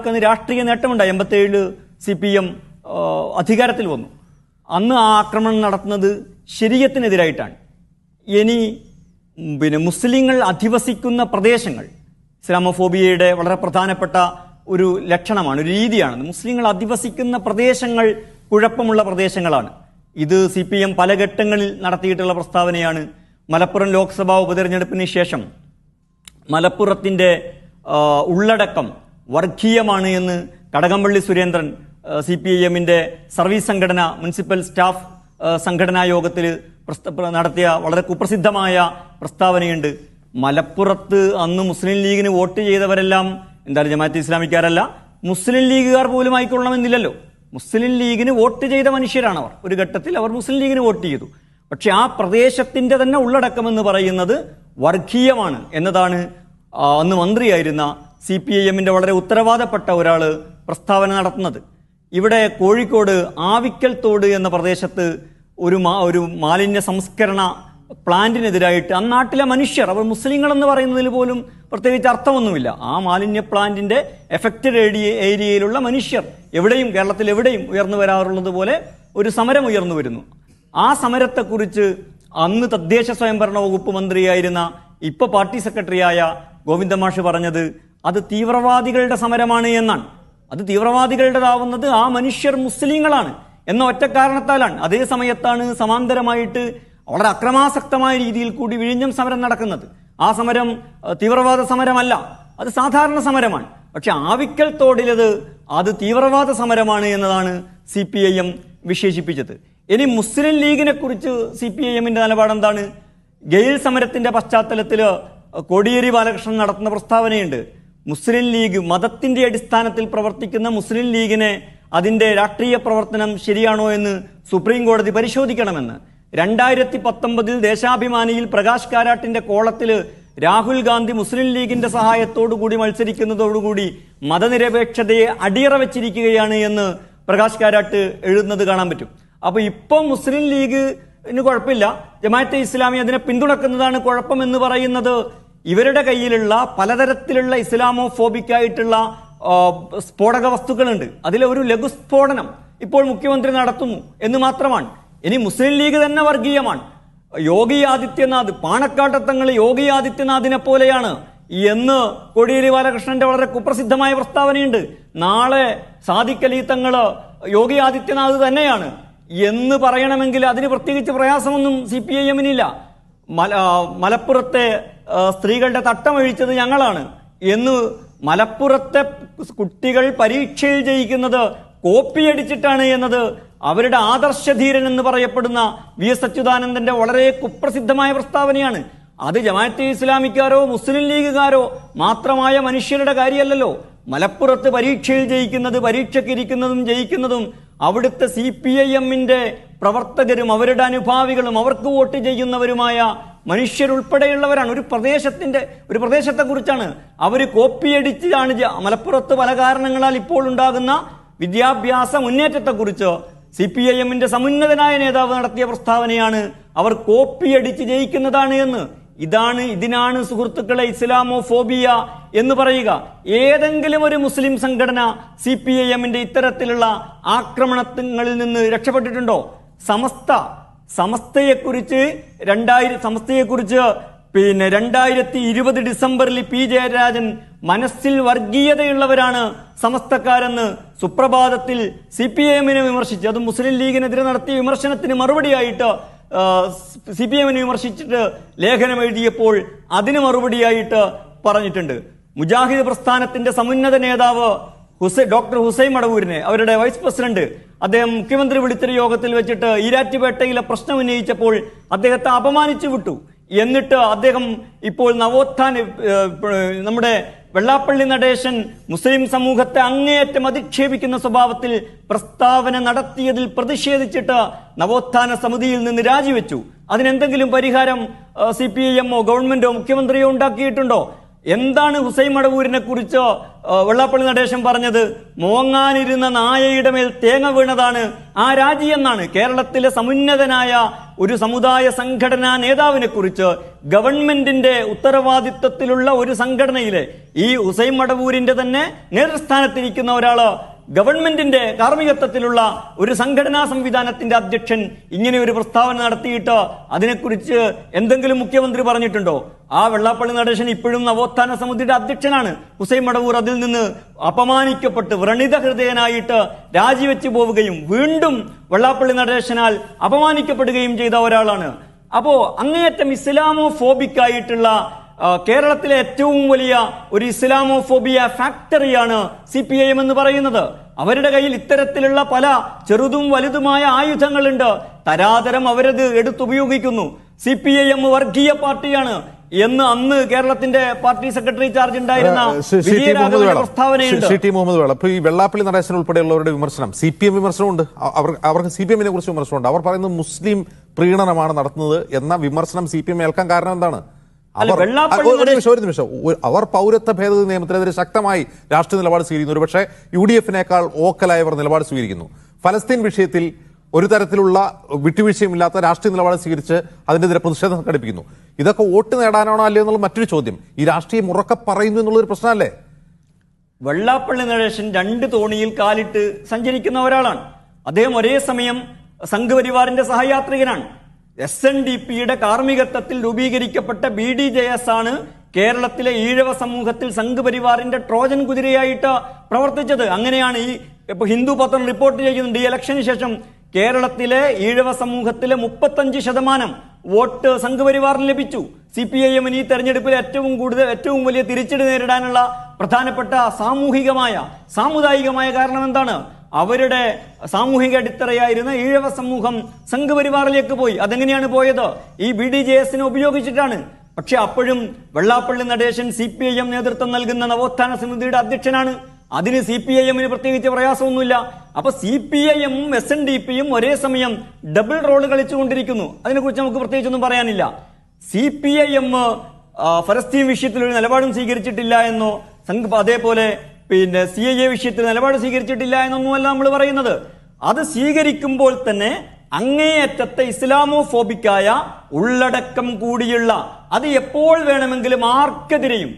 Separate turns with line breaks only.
അന്ന് രാഷ്ട്രീയ നേട്ടമുണ്ടായി. 87 CPM അധികാരത്തിൽ വന്നു. അന്ന് ആ ആക്രമണം നടത്തുന്നത് ശരീഅത്തിനെതിരായിട്ടാണ്. ഇനി മുസ്ലിങ്ങൾ അധിവസിക്കുന്ന പ്രദേശങ്ങൾ ഇസ്ലാമോഫോബിയയുടെ വളരെ പ്രധാനപ്പെട്ട ഒരു ലക്ഷണമാണ്, ഒരു രീതിയാണ്. മുസ്ലിങ്ങൾ അധിവസിക്കുന്ന പ്രദേശങ്ങൾ കുഴപ്പമുള്ള പ്രദേശങ്ങളാണ്. ഇത് CPM പല ഘട്ടങ്ങളിൽ നടത്തിയിട്ടുള്ള പ്രസ്താവനയാണ്. മലപ്പുറം ലോക്സഭാ ഉപതെരഞ്ഞെടുപ്പിന് ശേഷം മലപ്പുറത്തിൻ്റെ ഉള്ളടക്കം വർഗീയമാണ് എന്ന് കടകംപള്ളി സുരേന്ദ്രൻ CPIMന്റെ സർവീസ് സംഘടന മുനിസിപ്പൽ സ്റ്റാഫ് സംഘടനാ യോഗത്തിൽ നടത്തിയ വളരെ കുപ്രസിദ്ധമായ പ്രസ്താവനയുണ്ട്. മലപ്പുറത്ത് അന്ന് മുസ്ലിം ലീഗിന് വോട്ട് ചെയ്തവരെല്ലാം എന്താണ് ജമാഅത്തെ ഇസ്ലാമിക്കാരല്ല, മുസ്ലിം ലീഗുകാർ പോലും ആയിക്കൊള്ളണമെന്നില്ലല്ലോ. മുസ്ലിം ലീഗിന് വോട്ട് ചെയ്ത മനുഷ്യരാണ് അവർ. ഒരു ഘട്ടത്തിൽ അവർ മുസ്ലിം ലീഗിന് വോട്ട് ചെയ്തു. പക്ഷെ ആ പ്രദേശത്തിന്റെ തന്നെ ഉള്ളടക്കം എന്ന് പറയുന്നത് വർഗീയമാണ് എന്നതാണ് അന്ന് മന്ത്രിയായിരുന്ന CPIMന്റെ വളരെ ഉത്തരവാദപ്പെട്ട ഒരാൾ പ്രസ്താവന നടത്തുന്നത്. ഇവിടെ കോഴിക്കോട് ആവിക്കൽ തോട് എന്ന പ്രദേശത്ത് ഒരു മാലിന്യ സംസ്കരണ പ്ലാന്റിനെതിരായിട്ട് ആ നാട്ടിലെ മനുഷ്യർ, അവർ മുസ്ലിങ്ങൾ എന്ന് പറയുന്നതിൽ പോലും പ്രത്യേകിച്ച് അർത്ഥമൊന്നുമില്ല, ആ മാലിന്യ പ്ലാന്റിന്റെ എഫക്റ്റഡ് ഏരിയയിലുള്ള മനുഷ്യർ എവിടെയും കേരളത്തിൽ എവിടെയും ഉയർന്നു വരാറുള്ളത് പോലെ ഒരു സമരം ഉയർന്നു വരുന്നു. ആ സമരത്തെക്കുറിച്ച് അന്ന് തദ്ദേശ സ്വയംഭരണ വകുപ്പ് മന്ത്രിയായിരുന്ന ഇപ്പൊ പാർട്ടി സെക്രട്ടറിയായ ഗോവിന്ദമാഷ് പറഞ്ഞത് അത് തീവ്രവാദികളുടെ സമരമാണ് എന്നാണ്. അത് തീവ്രവാദികളുടേതാവുന്നത് ആ മനുഷ്യർ മുസ്ലിങ്ങളാണ് എന്ന ഒറ്റ കാരണത്താലാണ്. അതേ സമയത്താണ് സമാന്തരമായിട്ട് വളരെ അക്രമാസക്തമായ രീതിയിൽ കൂടി വിഴിഞ്ഞം സമരം നടക്കുന്നത്. ആ സമരം തീവ്രവാദ സമരമല്ല, അത് സാധാരണ സമരമാണ്. പക്ഷെ ആവിക്കൽ തോടിലത് അത് തീവ്രവാദ സമരമാണ് എന്നതാണ് CPIM വിശേഷിപ്പിച്ചത്. ഇനി മുസ്ലിം ലീഗിനെ കുറിച്ച് CPIMന്റെ നിലപാട് എന്താണ്? ഗെയിൽ സമരത്തിന്റെ പശ്ചാത്തലത്തിൽ കോടിയേരി ബാലകൃഷ്ണൻ നടത്തുന്ന പ്രസ്താവനയുണ്ട്. മുസ്ലിം ലീഗ് മതത്തിന്റെ അടിസ്ഥാനത്തിൽ പ്രവർത്തിക്കുന്ന മുസ്ലിം ലീഗിനെ അതിന്റെ രാഷ്ട്രീയ പ്രവർത്തനം ശരിയാണോ എന്ന് സുപ്രീം കോടതി പരിശോധിക്കണമെന്ന്. 2019 ദേശാഭിമാനിയിൽ പ്രകാശ് കാരാട്ടിന്റെ കോളത്തിൽ രാഹുൽ ഗാന്ധി മുസ്ലിം ലീഗിന്റെ സഹായത്തോടുകൂടി മത്സരിക്കുന്നതോടുകൂടി മതനിരപേക്ഷതയെ അടിയറ വെച്ചിരിക്കുകയാണ് എന്ന് പ്രകാശ് കാരാട്ട് എഴുതുന്നത് കാണാൻ പറ്റും. അപ്പൊ ഇപ്പം മുസ്ലിം ലീഗിന് കുഴപ്പമില്ല, ജമാഅത്തെ ഇസ്ലാമി അതിനെ പിന്തുണക്കുന്നതാണ് കുഴപ്പം എന്ന് പറയുന്നത് ഇവരുടെ കയ്യിലുള്ള പലതരത്തിലുള്ള ഇസ്ലാമോഫോബിക്കായിട്ടുള്ള സ്ഫോടക വസ്തുക്കളുണ്ട്. അതിലെ ഒരു ലഘുസ്ഫോടനം ഇപ്പോൾ മുഖ്യമന്ത്രി നടത്തുന്നു എന്ന് മാത്രമാണ്. ഇനി മുസ്ലിം ലീഗ് തന്നെ വർഗീയമാണ്, യോഗി ആദിത്യനാഥ്, പാണക്കാട്ടത്തങ്ങൾ യോഗി ആദിത്യനാഥിനെ പോലെയാണ് എന്ന് കോടിയേരി ബാലകൃഷ്ണന്റെ വളരെ കുപ്രസിദ്ധമായ പ്രസ്താവനയുണ്ട്. നാളെ സാദിഖ് അലി തങ്ങൾ യോഗി ആദിത്യനാഥ് തന്നെയാണ് എന്ന് പറയണമെങ്കിൽ അതിന് പ്രത്യേകിച്ച് പ്രയാസമൊന്നും CPIMനില്ല. മലപ്പുറത്തെ സ്ത്രീകളുടെ തട്ടമഴിച്ചത് ഞങ്ങളാണ് എന്ന് മലപ്പുറത്തെ കുട്ടികൾ പരീക്ഷയിൽ ജയിക്കുന്നത് കോപ്പിയടിച്ചിട്ടാണ് എന്നത് അവരുടെ ആദർശധീരൻ എന്ന് പറയപ്പെടുന്ന VS അച്യുതാനന്ദന്റെ വളരെ കുപ്രസിദ്ധമായ പ്രസ്താവനയാണ്. അത് ജമാഅത്തെ ഇസ്ലാമിക്കാരോ മുസ്ലിം ലീഗുകാരോ മാത്രമായ മനുഷ്യരുടെ കാര്യമല്ലല്ലോ. മലപ്പുറത്ത് പരീക്ഷയിൽ ജയിക്കുന്നത്, പരീക്ഷയ്ക്കിരിക്കുന്നതും ജയിക്കുന്നതും അവിടുത്തെ CPIMന്റെ പ്രവർത്തകരും അവരുടെ അനുഭാവികളും അവർക്ക് വോട്ട് ചെയ്യുന്നവരുമായ മനുഷ്യരുൾപ്പെടെയുള്ളവരാണ്. ഒരു പ്രദേശത്തെക്കുറിച്ചാണ് അവർ കോപ്പിയടിച്ചാണ്. മലപ്പുറത്ത് പല കാരണങ്ങളാൽ ഇപ്പോൾ ഉണ്ടാകുന്ന വിദ്യാഭ്യാസ മുന്നേറ്റത്തെക്കുറിച്ച് CPIMന്റെ സമുന്നതനായ നേതാവ് നടത്തിയ പ്രസ്താവനയാണ് അവർ കോപ്പിയടിച്ച് ജയിക്കുന്നതാണ് എന്ന്. ഇതിനാണ് സുഹൃത്തുക്കളെ ഇസ്ലാമോഫോബിയ എന്ന് പറയുക. ഏതെങ്കിലും ഒരു മുസ്ലിം സംഘടന CPIMന്റെ ഇത്തരത്തിലുള്ള ആക്രമണങ്ങളിൽ നിന്ന് രക്ഷപ്പെട്ടിട്ടുണ്ടോ? സമസ്തയെക്കുറിച്ച് 2020 ഡിസംബറിൽ P ജയരാജൻ മനസ്സിൽ വർഗീയതയുള്ളവരാണ് സമസ്തക്കാരെന്ന് സുപ്രഭാതത്തിൽ CPIMനെ വിമർശിച്ച്, അത് മുസ്ലിം ലീഗിനെതിരെ നടത്തിയ വിമർശനത്തിന് മറുപടിയായിട്ട് CPIMനെ വിമർശിച്ചിട്ട് ലേഖനം എഴുതിയപ്പോൾ അതിന് മറുപടിയായിട്ട് പറഞ്ഞിട്ടുണ്ട്. മുജാഹിദ് പ്രസ്ഥാനത്തിന്റെ സമുന്നത നേതാവ് ഡോക്ടർ ഹുസൈൻ മടവൂരിനെ, അവരുടെ വൈസ് പ്രസിഡന്റ്, അദ്ദേഹം മുഖ്യമന്ത്രി വിളിച്ചൊരു യോഗത്തിൽ വെച്ചിട്ട് ഈരാറ്റുപേട്ടയിലെ പ്രശ്നം ഉന്നയിച്ചപ്പോൾ അദ്ദേഹത്തെ അപമാനിച്ചു വിട്ടു. എന്നിട്ട് അദ്ദേഹം ഇപ്പോൾ നമ്മുടെ വെള്ളാപ്പള്ളി നടേശൻ മുസ്ലിം സമൂഹത്തെ അങ്ങേയറ്റം അധിക്ഷേപിക്കുന്ന സ്വഭാവത്തിൽ പ്രസ്താവന നടത്തിയതിൽ പ്രതിഷേധിച്ചിട്ട് നവോത്ഥാന സമിതിയിൽ നിന്ന് രാജിവെച്ചു. അതിനെന്തെങ്കിലും പരിഹാരം CPIMോ ഗവൺമെന്റോ മുഖ്യമന്ത്രിയോ ഉണ്ടാക്കിയിട്ടുണ്ടോ? എന്താണ് ഹുസൈൻ മടവൂരിനെ കുറിച്ച് വെള്ളാപ്പള്ളി നടേശൻ പറഞ്ഞത്? മോങ്ങാനിരുന്ന നായയുടെ മേൽ തേങ്ങ വീണതാണ് ആ രാജി എന്നാണ്. കേരളത്തിലെ സമുന്നതനായ ഒരു സമുദായ സംഘടനാ നേതാവിനെ കുറിച്ച് ഗവൺമെന്റിന്റെ ഉത്തരവാദിത്വത്തിലുള്ള ഒരു സംഘടനയിലെ ഈ ഹുസൈൻ മടവൂരിന്റെ തന്നെ നേതൃസ്ഥാനത്തിരിക്കുന്ന ഒരാള്, ഗവൺമെന്റിന്റെ കാർമ്മികത്വത്തിലുള്ള ഒരു സംഘടനാ സംവിധാനത്തിന്റെ അധ്യക്ഷൻ ഇങ്ങനെ ഒരു പ്രസ്താവന നടത്തിയിട്ട് അതിനെക്കുറിച്ച് എന്തെങ്കിലും മുഖ്യമന്ത്രി പറഞ്ഞിട്ടുണ്ടോ? ആ വെള്ളാപ്പള്ളി നടേശൻ ഇപ്പോഴും നവോത്ഥാന സമിതിയുടെ അധ്യക്ഷനാണ്. ഹുസൈൻ മടവൂർ അതിൽ നിന്ന് അപമാനിക്കപ്പെട്ട് വ്രണിത ഹൃദയനായിട്ട് രാജിവെച്ചു പോവുകയും വീണ്ടും വെള്ളാപ്പള്ളി നടേശനാൽ അപമാനിക്കപ്പെടുകയും ചെയ്ത ഒരാളാണ്. അപ്പോ അങ്ങേയറ്റം ഇസ്ലാമോ ഫോബിക്കായിട്ടുള്ള കേരളത്തിലെ ഏറ്റവും വലിയ ഒരു ഇസ്ലാമോഫോബിയ ഫാക്ടറിയാണ് CPIM എന്ന് പറയുന്നത്. അവരുടെ കയ്യിൽ ഇത്തരത്തിലുള്ള പല ചെറുതും വലുതുമായ ആയുധങ്ങളുണ്ട്. തരാതരം അവരത് എടുത്തുപയോഗിക്കുന്നു. CPIM വർഗീയ പാർട്ടിയാണ് എന്ന് അന്ന് കേരളത്തിന്റെ പാർട്ടി സെക്രട്ടറി ചാർജ് ഉണ്ടായിരുന്ന പ്രസ്താവനയുണ്ട്.
ഈ വെള്ളാപ്പള്ളി നടേശൻ ഉൾപ്പെടെയുള്ളവരുടെ വിമർശനം, CPM വിമർശനമുണ്ട്, അവർക്ക് CPM കുറിച്ച് വിമർശനമുണ്ട്. അവർ പറയുന്നത് മുസ്ലിം പ്രീണനമാണ് നടത്തുന്നത് എന്ന വിമർശനം CPM ഏൽക്കാൻ കാരണം എന്താണ്? ഒരു നിമിഷം, അവർ പൗരത്വ ഭേദഗതി നിയമത്തിനെതിരെ ശക്തമായി രാഷ്ട്രീയ നിലപാട് സ്വീകരിക്കുന്നു. ഒരുപക്ഷെ UDF-നേക്കാൾ ഓക്കലായവർ നിലപാട് സ്വീകരിക്കുന്നു. ഫലസ്തീൻ വിഷയത്തിൽ ഒരു തരത്തിലുള്ള വിട്ടുവീഴ്ചയുമില്ലാത്ത രാഷ്ട്രീയ നിലപാട് സ്വീകരിച്ച് അതിനെതിരെ പ്രതിഷേധം സംഘടിപ്പിക്കുന്നു. ഇതൊക്കെ വോട്ട് നേടാനാണോ അല്ലയോ എന്നുള്ള മറ്റൊരു ചോദ്യം. ഈ രാഷ്ട്രീയം ഉറക്കെ പറയുന്നു എന്നുള്ളൊരു പ്രശ്നമല്ലേ?
വെള്ളാപ്പള്ളി നടേശൻ രണ്ട് തോണിയിൽ കാലിട്ട് സഞ്ചരിക്കുന്ന ഒരാളാണ്. അദ്ദേഹം ഒരേ സമയം സംഘപരിവാറിന്റെ സഹയാത്രികനാണ്. SNDPയുടെ കാർമ്മികത്വത്തിൽ രൂപീകരിക്കപ്പെട്ട BDJS ആണ് കേരളത്തിലെ ഈഴവ സമൂഹത്തിൽ സംഘപരിവാറിന്റെ ട്രോജൻ കുതിരയായിട്ട് പ്രവർത്തിച്ചത്. അങ്ങനെയാണ് ഇപ്പൊ ഹിന്ദു പത്രം റിപ്പോർട്ട് ചെയ്യുന്നുണ്ട്, ഈ ഇലക്ഷന് ശേഷം കേരളത്തിലെ ഈഴവ സമൂഹത്തിലെ 35% വോട്ട് സംഘപരിവാറിന് ലഭിച്ചു. CPIM-ന് ഈ തെരഞ്ഞെടുപ്പിൽ ഏറ്റവും വലിയ തിരിച്ചടി നേരിടാനുള്ള പ്രധാനപ്പെട്ട സാമുദായികമായ കാരണം എന്താണ്? അവരുടെ സാമൂഹിക അടിത്തറയായിരുന്ന ഈഴവ സമൂഹം സംഘപരിവാറിലേക്ക് പോയി. അതെങ്ങനെയാണ് പോയത്? ഈ BDJS-നെ ഉപയോഗിച്ചിട്ടാണ്. പക്ഷെ അപ്പോഴും വെള്ളാപ്പള്ളി നടേശൻ CPIM നേതൃത്വം നൽകുന്ന നവോത്ഥാന സമിതിയുടെ അധ്യക്ഷനാണ്. അതിന് CPIM-ന് പ്രത്യേകിച്ച് പ്രയാസമൊന്നുമില്ല. അപ്പൊ CPIM-ഉം SNDP-യും ഒരേ സമയം ഡബിൾ റോൾ കളിച്ചുകൊണ്ടിരിക്കുന്നു. അതിനെക്കുറിച്ച് നമുക്ക് പ്രത്യേകിച്ചൊന്നും പറയാനില്ല. CPIM ഫലസ്തീൻ വിഷയത്തിൽ ഒരു നിലപാടും സ്വീകരിച്ചിട്ടില്ല എന്നോ അതേപോലെ CAA വിഷയത്തിൽ നിലപാട് സ്വീകരിച്ചിട്ടില്ല എന്നൊന്നുമല്ല നമ്മൾ പറയുന്നത്. അത് സ്വീകരിക്കുമ്പോൾ തന്നെ അങ്ങേയറ്റത്തെ ഇസ്ലാമോഫോബിക്കായ ഉള്ളടക്കം കൂടിയുള്ള, അത് എപ്പോൾ വേണമെങ്കിലും ആർക്കെതിരെയും